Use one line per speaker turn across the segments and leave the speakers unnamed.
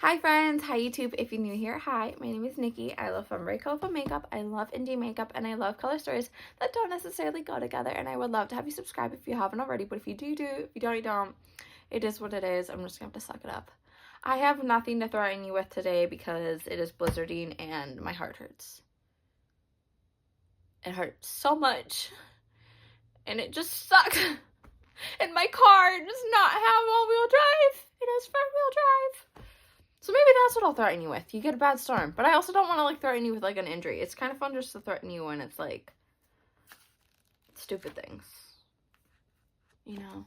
Hi friends, hi YouTube. If you're new here, hi, my name is Nikki. I love fun, very colorful makeup. I love indie makeup and I love color stories that don't necessarily go together, and I would love to have you subscribe if you haven't already, but if you do, you do. If you don't, you don't. It is what it is. I'm just gonna have to suck it up. I have nothing to threaten you with today because it is blizzarding and my heart hurts. It hurts so much and it just sucks. And my car does not have all-wheel drive. It has front-wheel drive. So maybe that's what I'll threaten you with. You get a bad storm. But I also don't want to, like, threaten you with, like, an injury. It's kind of fun just to threaten you when it's, like, stupid things. You know?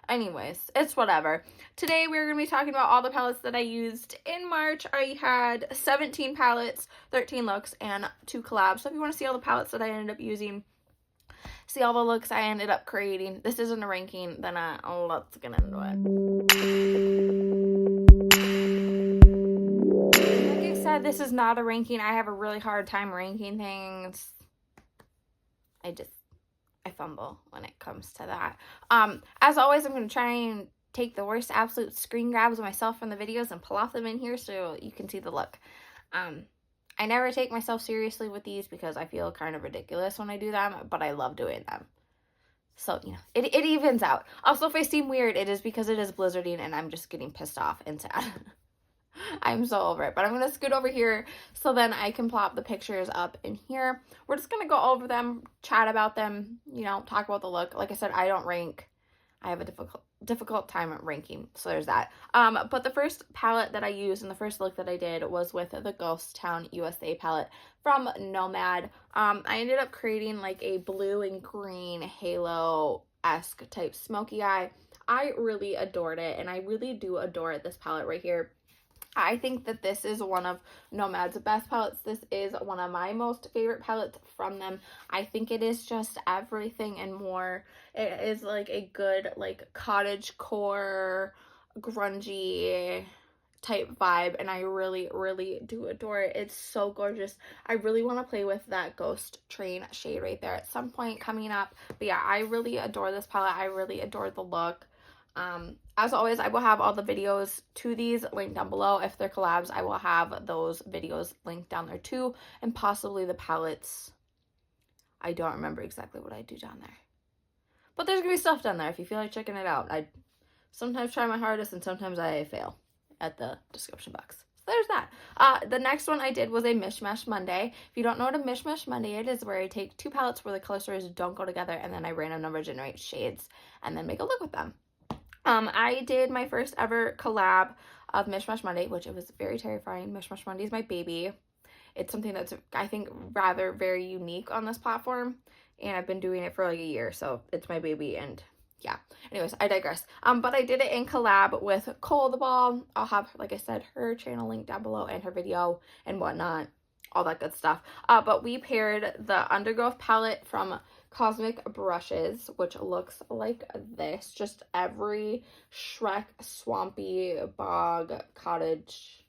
Anyways, it's whatever. Today we're going to be talking about all the palettes that I used in March. I had 17 palettes, 13 looks, and 2 collabs. So if you want to see all the palettes that I ended up using, see all the looks I ended up creating, this isn't a ranking, then let's get into it. Like I said, this is not a ranking. I have a really hard time ranking things. I fumble when it comes to that. As always, I'm going to try and take the worst absolute screen grabs of myself from the videos and pull off them in here so you can see the look. I never take myself seriously with these because I feel kind of ridiculous when I do them, but I love doing them. So, you know, it evens out. Also, if I seem weird, it is because it is blizzarding and I'm just getting pissed off and sad. I'm so over it. But I'm going to scoot over here so then I can plop the pictures up in here. We're just going to go over them, chat about them, you know, talk about the look. Like I said, I don't rank. I have a difficult time ranking, so there's that. But the first palette that I used and the first look that I did was with the Ghost Town USA palette from Nomad. I ended up creating like a blue and green halo-esque type smoky eye. I really adored it, and I really do adore this palette right here. I think that this is one of Nomad's best palettes. This is one of my most favorite palettes from them. I think it is just everything and more. It is like a good, like, cottage core, grungy type vibe, and I really, really do adore it. It's so gorgeous. I really want to play with that Ghost Train shade right there at some point coming up. But yeah, I really adore this palette. I really adore the look. As always, I will have all the videos to these linked down below. If they're collabs, I will have those videos linked down there too, and possibly the palettes. I don't remember exactly what I do down there, but there's gonna be stuff down there if you feel like checking it out. I sometimes try my hardest and sometimes I fail at the description box. So there's that. The next one I did was a Mishmash Monday. If you don't know what a Mishmash Monday is where I take 2 palettes where the color stories don't go together, and then I random number generate shades and then make a look with them. I did my first ever collab of Mishmash Monday, which it was very terrifying. Mishmash Monday is my baby. It's something that's, I think, rather very unique on this platform, and I've been doing it for like a year, so it's my baby, and yeah. Anyways, I digress. But I did it in collab with Cole the Ball. I'll have, like I said, her channel linked down below and her video and whatnot, all that good stuff. But we paired the Undergrowth palette from Cosmic Brushes, which looks like this. Just every Shrek, swampy, bog, cottage,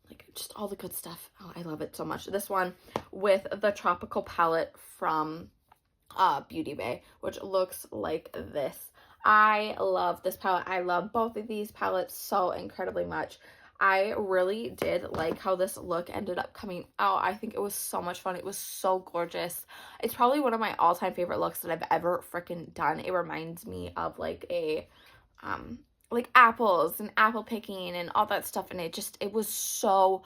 like just all the good stuff. Oh, I love it so much. This one with the Tropical palette from Beauty Bay, which looks like this. I love this palette. I love both of these palettes so incredibly much. I really did like how this look ended up coming out. I think it was so much fun. It was so gorgeous. It's probably one of my all-time favorite looks that I've ever freaking done. It reminds me of like a like apples and apple picking and all that stuff, and it was so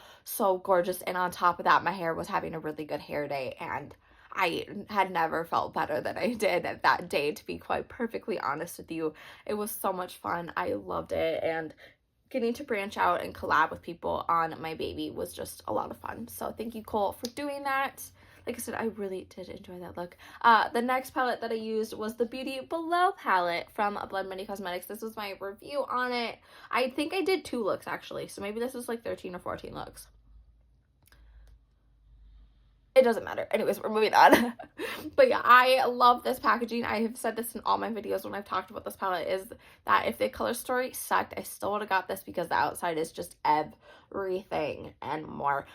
gorgeous. And on top of that, my hair was having a really good hair day, and I had never felt better than I did at that day, to be quite perfectly honest with you. It was so much fun. I loved it, and getting to branch out and collab with people on my baby was just a lot of fun. So thank you, Cole, for doing that. Like I said, I really did enjoy that look. The next palette that I used was the Beauty Below palette from Blood Money Cosmetics. This was my review on it. I think I did 2 looks, actually. So maybe this is like 13 or 14 looks. It doesn't matter. Anyways, we're moving on. But yeah, I love this packaging. I have said this in all my videos when I've talked about this palette, is that if the color story sucked, I still would have got this because the outside is just everything and more.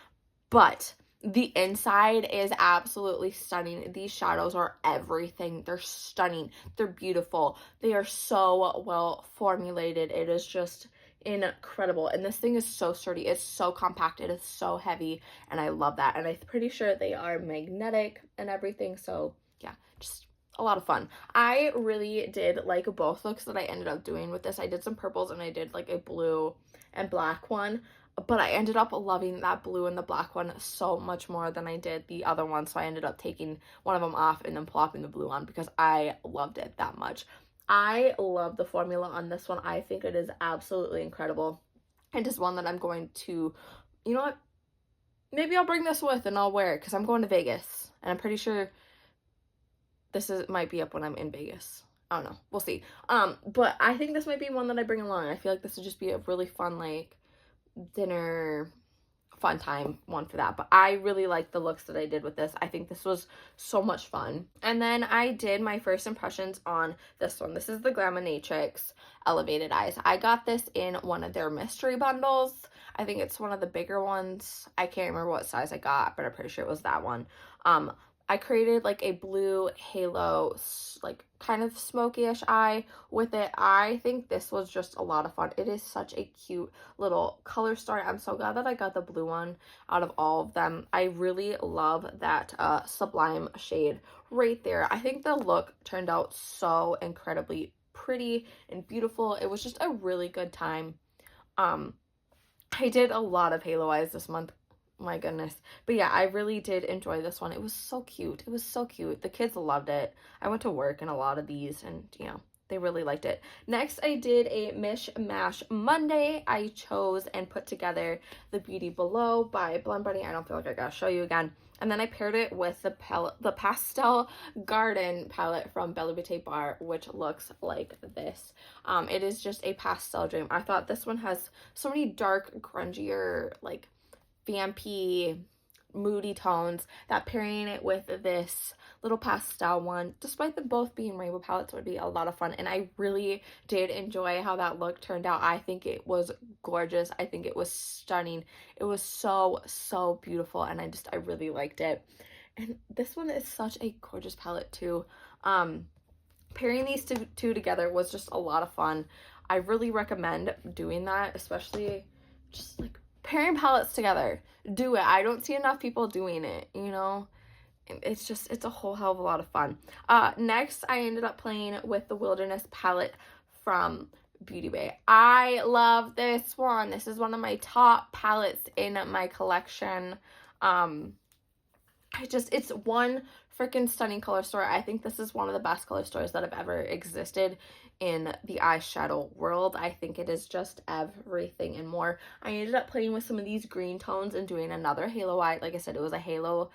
But the inside is absolutely stunning. These shadows are everything. They're stunning. They're beautiful. They are so well formulated. It is just incredible. And this thing is so sturdy. It's so compact. It is so heavy, and I love that. And I'm pretty sure they are magnetic and everything. So yeah, just a lot of fun. I really did like both looks that I ended up doing with this. I did some purples and I did like a blue and black one, but I ended up loving that blue and the black one so much more than I did the other one. So I ended up taking one of them off and then plopping the blue on because I loved it that much. I love the formula on this one. I think it is absolutely incredible. And just one that I'm going to, you know what? Maybe I'll bring this with and I'll wear it because I'm going to Vegas. And I'm pretty sure might be up when I'm in Vegas. I don't know. We'll see. But I think this might be one that I bring along. I feel like this would just be a really fun, like, dinner fun time one for that. But I really like the looks that I did with this. I think this was so much fun. And then I did my first impressions on this one. This is the Glaminatrix Elevated Eyes. I got this in one of their mystery bundles. I think it's one of the bigger ones. I can't remember what size I got, but I'm pretty sure it was that one. I created like a blue halo, like kind of smoky-ish eye with it. I think this was just a lot of fun. It is such a cute little color story. I'm so glad that I got the blue one out of all of them. I really love that Sublime shade right there. I think the look turned out so incredibly pretty and beautiful. It was just a really good time. I did a lot of halo eyes this month. My goodness. But yeah, I really did enjoy this one. It was so cute. It was so cute. The kids loved it. I went to work in a lot of these and, you know, they really liked it. Next, I did a Mishmash Monday. I chose and put together the Beauty Below by Blend Bunny. I don't feel like I gotta show you again. And then I paired it with the Pastel Garden palette from Bella Beauté Bar, which looks like this. It is just a pastel dream. I thought this one has so many dark, grungier, like, vampy, moody tones that pairing it with this little pastel one, despite them both being rainbow palettes, would be a lot of fun. And I really did enjoy how that look turned out. I think it was gorgeous. I think it was stunning. It was so, so beautiful, and I really liked it. And this one is such a gorgeous palette too. Pairing these two together was just a lot of fun. I really recommend doing that, especially just like pairing palettes together. Do it. I don't see enough people doing it, you know. It's a whole hell of a lot of fun. Next, I ended up playing with the Wilderness palette from Beauty Bay. I love this one. This is one of my top palettes in my collection. It's one freaking stunning color story. I think this is one of the best color stories that have ever existed in the eyeshadow world. I think it is just everything and more. I ended up playing with some of these green tones and doing another halo eye. Like I said, it was a halo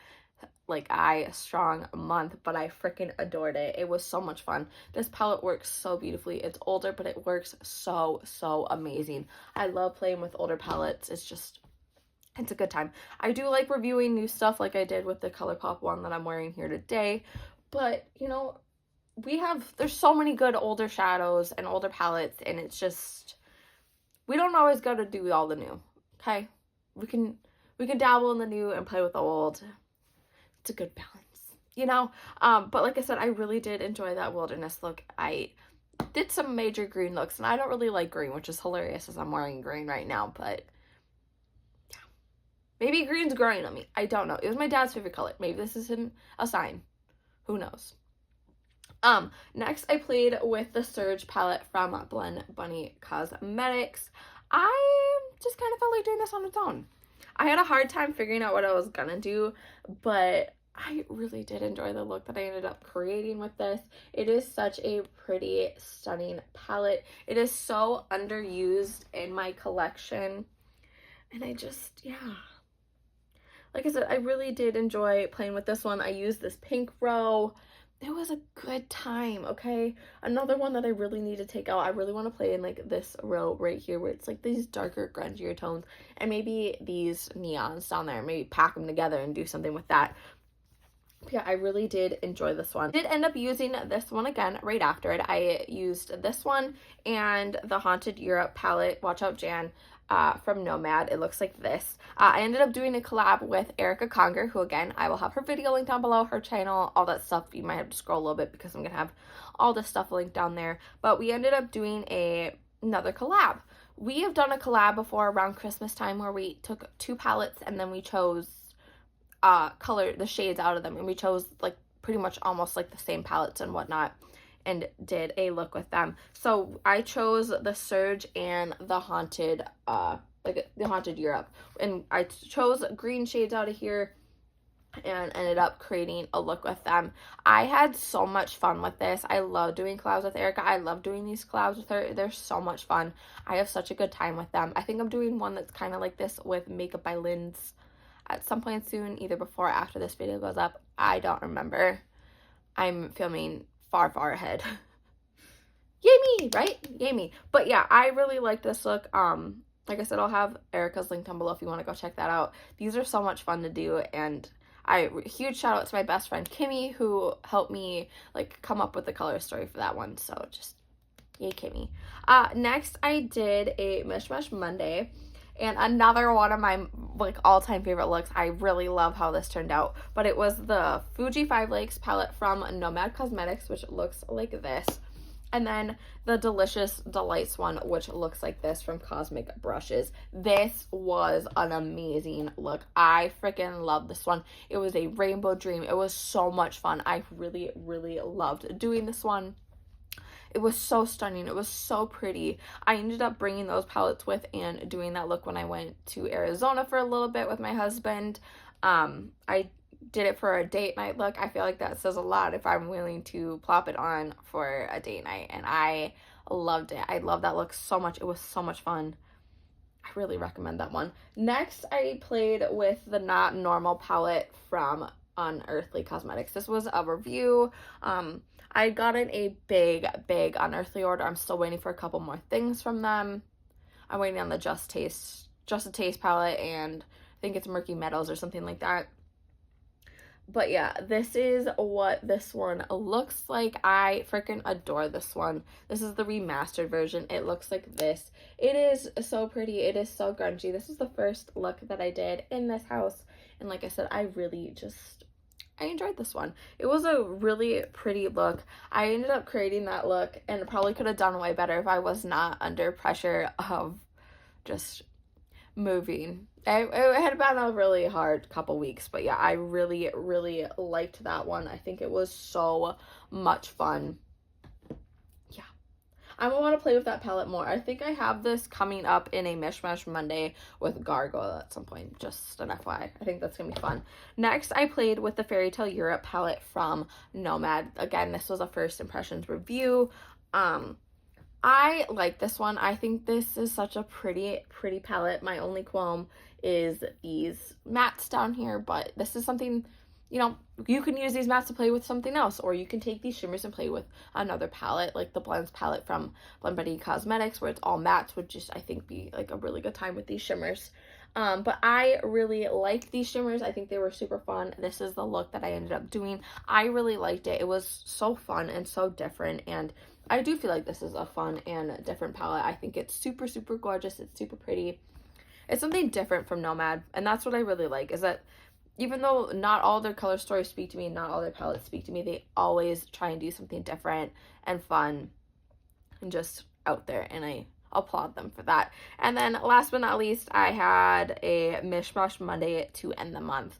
like eye strong month, but I freaking adored it. It was so much fun. This palette works so beautifully. It's older, but it works so, so amazing. I love playing with older palettes. It's a good time. I do like reviewing new stuff like I did with the ColourPop one that I'm wearing here today, but you know, there's so many good older shadows and older palettes, and it's just, we don't always go to do all the new, okay? We can dabble in the new and play with the old. It's a good balance, you know? But like I said, I really did enjoy that Wilderness look. I did some major green looks, and I don't really like green, which is hilarious as I'm wearing green right now, but yeah. Maybe green's growing on me. I don't know. It was my dad's favorite color. Maybe this is a sign. Who knows? Next I played with the Surge palette from Blend Bunny Cosmetics. I just kind of felt like doing this on its own. I had a hard time figuring out what I was gonna do, but I really did enjoy the look that I ended up creating with this. It is such a pretty, stunning palette. It is so underused in my collection, and yeah. Like I said, I really did enjoy playing with this one. I used this pink row. It was a good time, okay? Another one that I really need to take out, I really want to play in like this row right here where it's like these darker, grungier tones, and maybe these neons down there, maybe pack them together and do something with that. Yeah, I really did enjoy this one. I did end up using this one again right after it. I used this one and the Haunted Europe palette, Watch Out Jan, from Nomad. It looks like this. I ended up doing a collab with Erica Conger, who again, I will have her video linked down below, her channel, all that stuff. You might have to scroll a little bit because I'm gonna have all this stuff linked down there. But we ended up doing another collab we have done a collab before around Christmas time where we took 2 palettes and then we chose the shades out of them, and we chose like pretty much almost like the same palettes and whatnot and did a look with them. So I chose the Surge and the Haunted like the Haunted Europe, and I chose green shades out of here and ended up creating a look with them. I had so much fun with this. I love doing collabs with Erica. I love doing these collabs with her. They're so much fun. I have such a good time with them. I think I'm doing one that's kind of like this with Makeup by Linz at some point soon, either before or after this video goes up. I don't remember. I'm filming far ahead. Yay me, right? Yay me. But yeah, I really like this look. Like I said, I'll have Erica's link down below if you want to go check that out. These are so much fun to do, and huge shout out to my best friend Kimmy, who helped me like come up with the color story for that one. So just yay Kimmy. Next I did a Mishmash Monday, and another one of my like all-time favorite looks. I really love how this turned out, but it was the Fuji 5 Lakes palette from Nomad Cosmetics, which looks like this. And then the Delicious Delights one, which looks like this, from Cosmic Brushes. This was an amazing look. I freaking love this one. It was a rainbow dream. It was so much fun. I really loved doing this one. It was so stunning. It was so pretty. I ended up bringing those palettes with and doing that look when I went to Arizona for a little bit with my husband. I did it for a date night look. I feel like that says a lot if I'm willing to plop it on for a date night, and I loved it. I love that look so much. It was so much fun. I really recommend that one. Next, I played with the Not Normal palette from Unearthly Cosmetics. This was a review. I got in a big Unearthly order. I'm still waiting for a couple more things from them. I'm waiting on the Just a Taste palette, and I think it's Murky Metals or something like that. But yeah, this is what this one looks like. I freaking adore this one. This is the remastered version. It looks like this. It is so pretty. It is so grungy. This is the first look that I did in this house, and like I said, I enjoyed this one. It was a really pretty look. I ended up creating that look, and probably could have done way better if I was not under pressure of just moving. It had been a really hard couple weeks, but yeah, I really liked that one. I think it was so much fun. Yeah, I want to play with that palette more. I think I have this coming up in a Mishmash Monday with Gargoyle at some point, just an FYI. I think that's gonna be fun. Next, I played with the Fairy Tale Europe palette from Nomad. Again, this was a first impressions review. I like this one. I think this is such a pretty palette. My only qualm is these mattes down here, but this is something, you know, you can use these mattes to play with something else, or you can take these shimmers and play with another palette, like the Blends palette from Blend Buddy Cosmetics, where it's all mattes, would just, I think, be like a really good time with these shimmers. But I really liked these shimmers. I think they were super fun. This is the look that I ended up doing. I really liked it. It was so fun and so different, and I do feel like this is a fun and different palette. I think it's super gorgeous. It's super pretty. It's something different from Nomad, and that's what I really like, is that even though not all their color stories speak to me, not all their palettes speak to me, they always try and do something different and fun and just out there, and I applaud them for that. And then last but not least, I had a Mishmash Monday to end the month.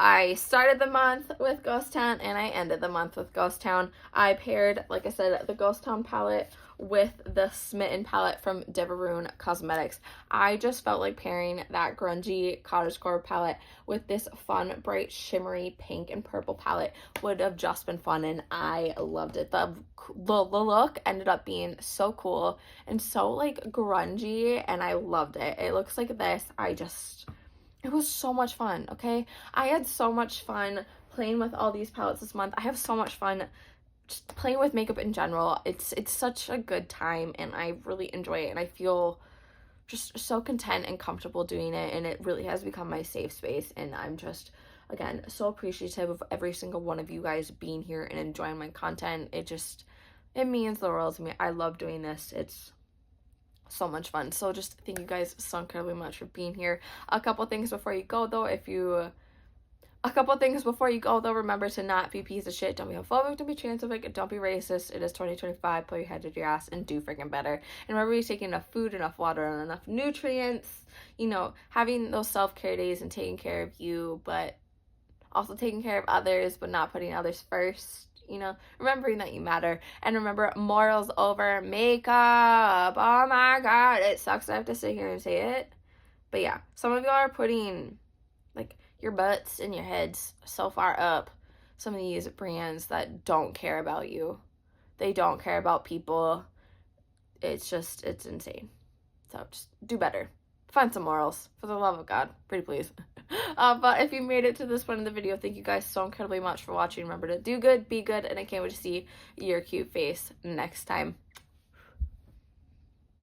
I started the month with Ghost Town, and I ended the month with Ghost Town. I paired, like I said, the Ghost Town palette with the Smitten palette from Devaroon Cosmetics. I just felt like pairing that grungy cottagecore palette with this fun, bright, shimmery pink and purple palette would have just been fun, and I loved it. The look ended up being so cool and so like grungy, and I loved it. It looks like this. It was so much fun, okay? I had so much fun playing with all these palettes this month. I have so much fun just playing with makeup in general. It's such a good time, and I really enjoy it, and I feel just so content and comfortable doing it, and it really has become my safe space, and I'm just, again, so appreciative of every single one of you guys being here and enjoying my content. It means the world to me. I love doing this. It's so much fun. So just thank you guys so incredibly much for being here. A couple things before you go, though. If you A couple things before you go, though. Remember to not be a piece of shit. Don't be homophobic. Don't be transphobic. Don't be racist. It is 2025. Pull your head to your ass and do freaking better. And remember, you're taking enough food, enough water, and enough nutrients. You know, having those self-care days and taking care of you, but also taking care of others, but not putting others first. You know, remembering that you matter. And remember, morals over makeup. Oh my God. It sucks I have to sit here and say it. But yeah, some of y'all are putting, like, your butts and your heads so far up some of these brands that don't care about you. They don't care about people. It's insane. So just do better. Find some morals, for the love of God. Pretty please. But if you made it to this point in the video, thank you guys so incredibly much for watching. Remember to do good, be good, and I can't wait to see your cute face next time.